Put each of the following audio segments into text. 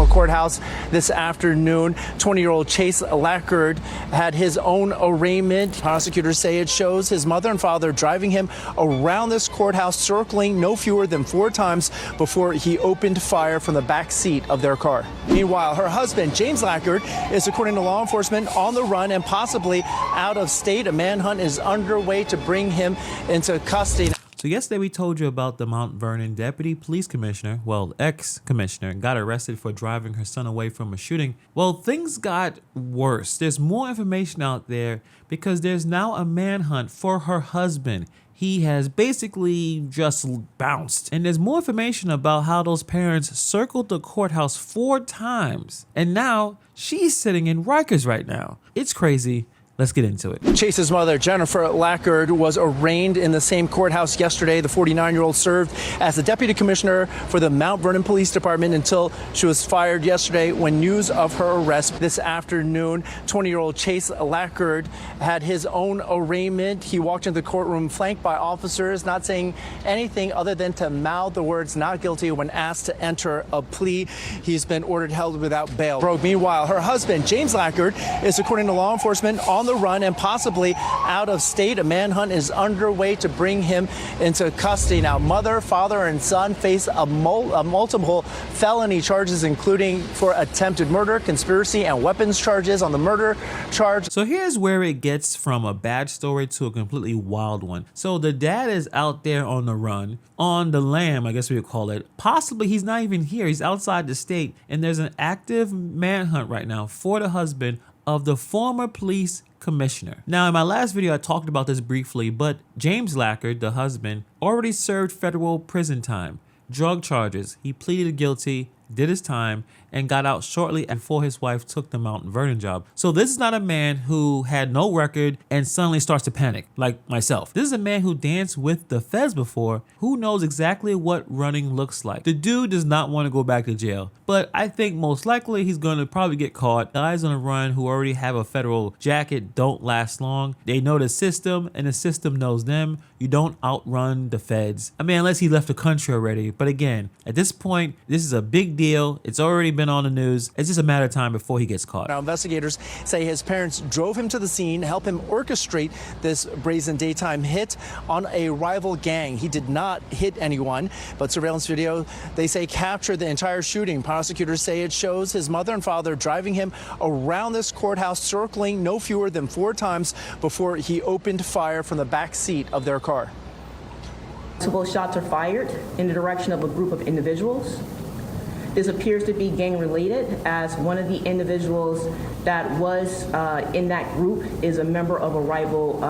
courthouse this afternoon. 20-year-old Chase Lackard had his own arraignment. Prosecutors say it shows his mother and father driving him around this courthouse, circling no fewer than 4 times before he opened fire from the back seat of their car. Meanwhile, her husband, James Lackard, is, according to law enforcement, on the run and possibly out of state. A manhunt is underway to bring him into custody. So yesterday we told you about the Mount Vernon deputy police commissioner, well, ex-commissioner, got arrested for driving her son away from a shooting. Well, things got worse. There's more information out there because there's now a manhunt for her husband. He has basically just bounced. And there's more information about how those parents circled the courthouse 4 times. And now she's sitting in Rikers right now. It's crazy. Let's get into it. Chase's mother, Jennifer Lackard, was arraigned in the same courthouse yesterday. The 49-year-old served as the deputy commissioner for the Mount Vernon Police Department until she was fired yesterday when news of her arrest this afternoon. 20-year-old Chase Lackard had his own arraignment. He walked into the courtroom flanked by officers, not saying anything other than to mouth the words "not guilty" when asked to enter a plea. He's been ordered held without bail. Meanwhile, her husband, James Lackard, is, according to law enforcement, on the run and possibly out of state. A manhunt is underway to bring him into custody. Now, mother, father, and son face a multiple felony charges, including for attempted murder, conspiracy, and weapons charges on the murder charge. So here's where it gets from a bad story to a completely wild one. So the dad is out there on the run, on the lam, I guess we would call it. Possibly he's not even here. He's outside the state, and there's an active manhunt right now for the husband of the former police commissioner. Now, in my last video, I talked about this briefly, but James Lackard, the husband, already served federal prison time, drug charges. He pleaded guilty, did his time, and got out shortly before his wife took the Mount Vernon job. So this is not a man who had no record and suddenly starts to panic, like myself. This is a man who danced with the feds before, who knows exactly what running looks like. The dude does not want to go back to jail, but I think most likely he's going to probably get caught. Guys on the run who already have a federal jacket don't last long. They know the system, and the system knows them. You don't outrun the feds. I mean, unless he left the country already. But again, at this point, this is a big deal. It's already been on the news. It's just a matter of time before he gets caught. Now, investigators say his parents drove him to the scene, help him orchestrate this brazen daytime hit on a rival gang. He did not hit anyone, but surveillance video, they say, captured the entire shooting. Prosecutors say it shows his mother and father driving him around this courthouse, circling no fewer than 4 times before he opened fire from the back seat of their car. Both shots are fired in the direction of a group of individuals. This appears to be gang related, as one of the individuals that was in that group is a member of a rival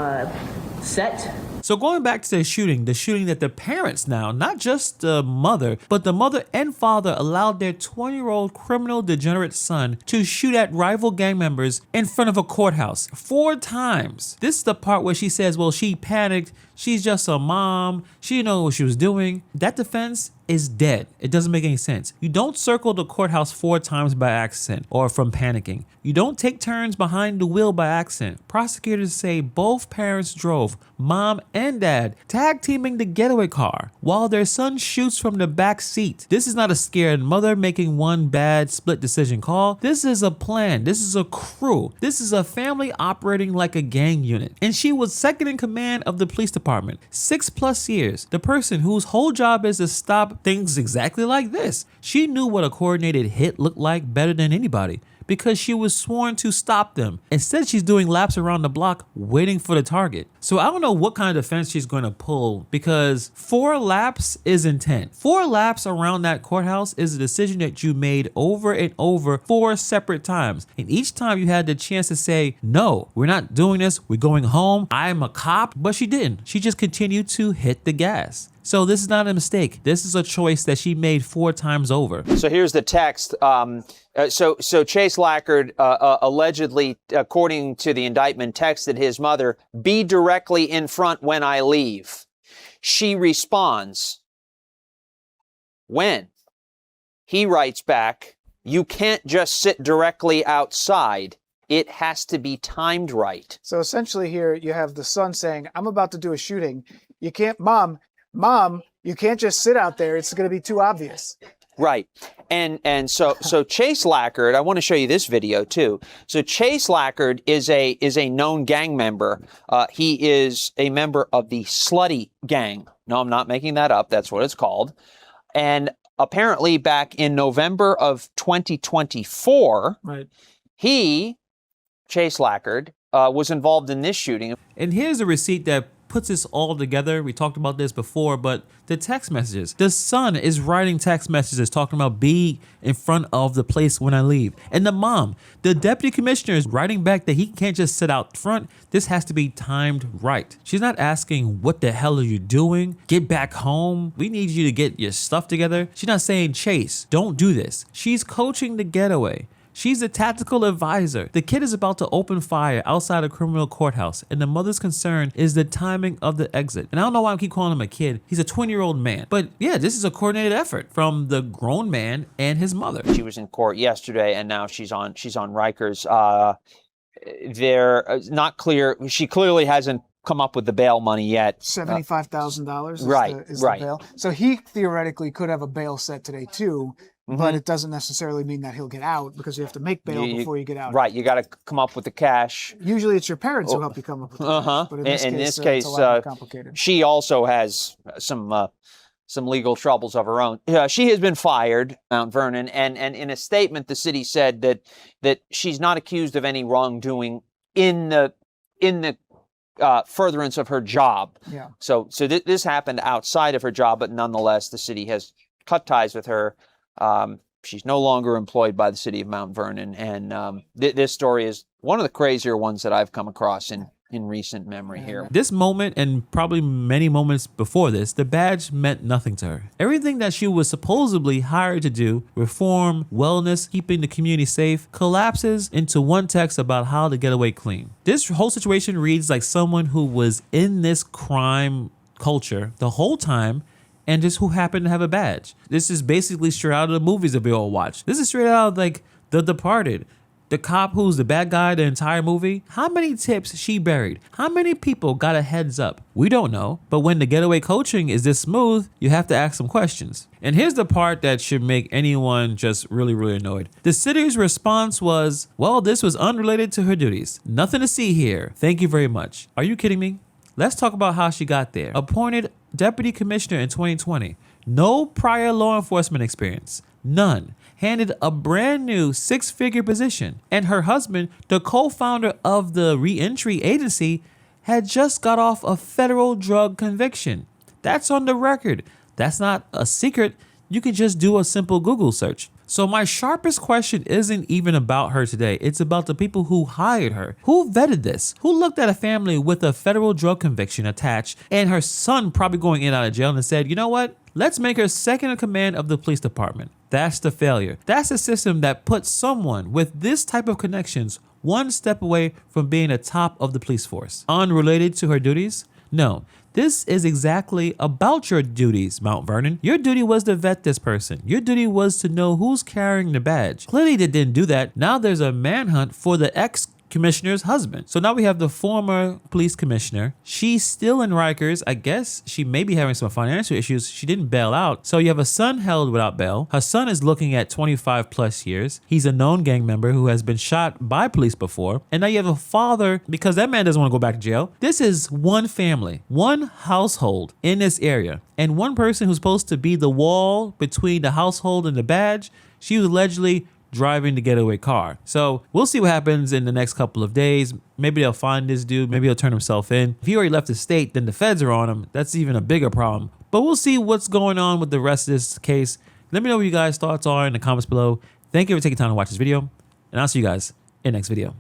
set. So going back to the shooting that the parents now, not just the mother, but the mother and father allowed their 20-year-old criminal degenerate son to shoot at rival gang members in front of a courthouse 4 times. This is the part where she says, well, she panicked. She's just a mom. She didn't know what she was doing. That defense is dead. It doesn't make any sense. You don't circle the courthouse 4 times by accident or from panicking. You don't take turns behind the wheel by accident. Prosecutors say both parents drove, mom and dad, tag teaming the getaway car while their son shoots from the back seat. This is not a scared mother making one bad split decision call. This is a plan. This is a crew. This is a family operating like a gang unit. And she was second in command of the police department, 6+ years. The person whose whole job is to stop things exactly like this. She knew what a coordinated hit looked like better than anybody, because she was sworn to stop them. Instead, she's doing laps around the block waiting for the target. So I don't know what kind of defense she's going to pull, because 4 laps is intent. 4 laps around that courthouse is a decision that you made over and over 4 separate times. And each time you had the chance to say, no, we're not doing this. We're going home. I'm a cop. But she didn't. She just continued to hit the gas. So this is not a mistake. This is a choice that she made 4 times over. So here's the text. So Chase Lackard allegedly, according to the indictment, texted his mother, "Be directly in front when I leave." She responds, "When?" He writes back, "You can't just sit directly outside. It has to be timed right." So essentially here you have the son saying, I'm about to do a shooting. You can't, Mom, you can't just sit out there. It's going to be too obvious. Right. And so Chase Lackard, I want to show you this video too. So Chase Lackard is a known gang member. He is a member of the Slutty Gang. No, I'm not making that up. That's what it's called. And apparently back in November of 2024, Right. Chase Lackard, was involved in this shooting. And here's a receipt that puts this all together. We talked about this before, but the text messages. The son is writing text messages talking about be in front of the place when I leave. And the mom, the deputy commissioner, is writing back that he can't just sit out front. This has to be timed right. She's not asking, what the hell are you doing? Get back home. We need you to get your stuff together. She's not saying, Chase, don't do this. She's coaching the getaway. She's a tactical advisor. The kid is about to open fire outside a criminal courthouse, and the mother's concern is the timing of the exit. And I don't know why I keep calling him a kid. He's a 20-year-old man. But yeah, this is a coordinated effort from the grown man and his mother. She was in court yesterday, and now she's on Rikers. They're not clear. She clearly hasn't come up with the bail money yet. $75,000 is Right. the bail. So he theoretically could have a bail set today too. But it doesn't necessarily mean that he'll get out because you have to make bail before you get out. Right, you got to come up with the cash. Usually it's your parents who help you come up with the cash. But in this case, it's a lot more complicated. she also has some legal troubles of her own. She has been fired, Mount Vernon, and in a statement, the city said that she's not accused of any wrongdoing in the furtherance of her job. Yeah. So this happened outside of her job, but nonetheless, the city has cut ties with her. She's no longer employed by the city of Mount Vernon, and this story is one of the crazier ones that I've come across in recent memory here. This moment, and probably many moments before this, the badge meant nothing to her. Everything that she was supposedly hired to do, reform, wellness, keeping the community safe, collapses into one text about how to get away clean. This whole situation reads like someone who was in this crime culture the whole time, and just who happened to have a badge. This is basically straight out of the movies that we all watch. This is straight out of like The Departed. The cop who's the bad guy the entire movie. How many tips she buried? How many people got a heads up? We don't know. But when the getaway coaching is this smooth, you have to ask some questions. And here's the part that should make anyone just really, really annoyed. The city's response was, well, this was unrelated to her duties. Nothing to see here. Thank you very much. Are you kidding me? Let's talk about how she got there. Appointed deputy commissioner in 2020. No prior law enforcement experience. None. Handed a brand new 6-figure position. And her husband, the co-founder of the reentry agency, had just got off a federal drug conviction. That's on the record. That's not a secret. You can just do a simple Google search. So my sharpest question isn't even about her today. It's about the people who hired her. Who vetted this? Who looked at a family with a federal drug conviction attached and her son probably going in and out of jail and said, you know what? Let's make her second in command of the police department. That's the failure. That's a system that puts someone with this type of connections one step away from being the top of the police force. Unrelated to her duties? No. This is exactly about your duties, Mount Vernon. Your duty was to vet this person. Your duty was to know who's carrying the badge. Clearly they didn't do that. Now there's a manhunt for the ex-commissioner's husband. So now we have the former police commissioner. She's still in Rikers. I guess she may be having some financial issues. She didn't bail out. So you have a son held without bail. Her son is looking at 25 plus years. He's a known gang member who has been shot by police before. And now you have a father, because that man doesn't want to go back to jail. This is one family, one household in this area. And one person who's supposed to be the wall between the household and the badge, she was allegedly driving the getaway car. So we'll see what happens in the next couple of days. Maybe they'll find this dude. Maybe he'll turn himself in. If he already left the state, then the feds are on him. That's even a bigger problem. But we'll see what's going on with the rest of this case. Let me know what you guys' thoughts are in the comments below. Thank you for taking time to watch this video, and I'll see you guys in the next video.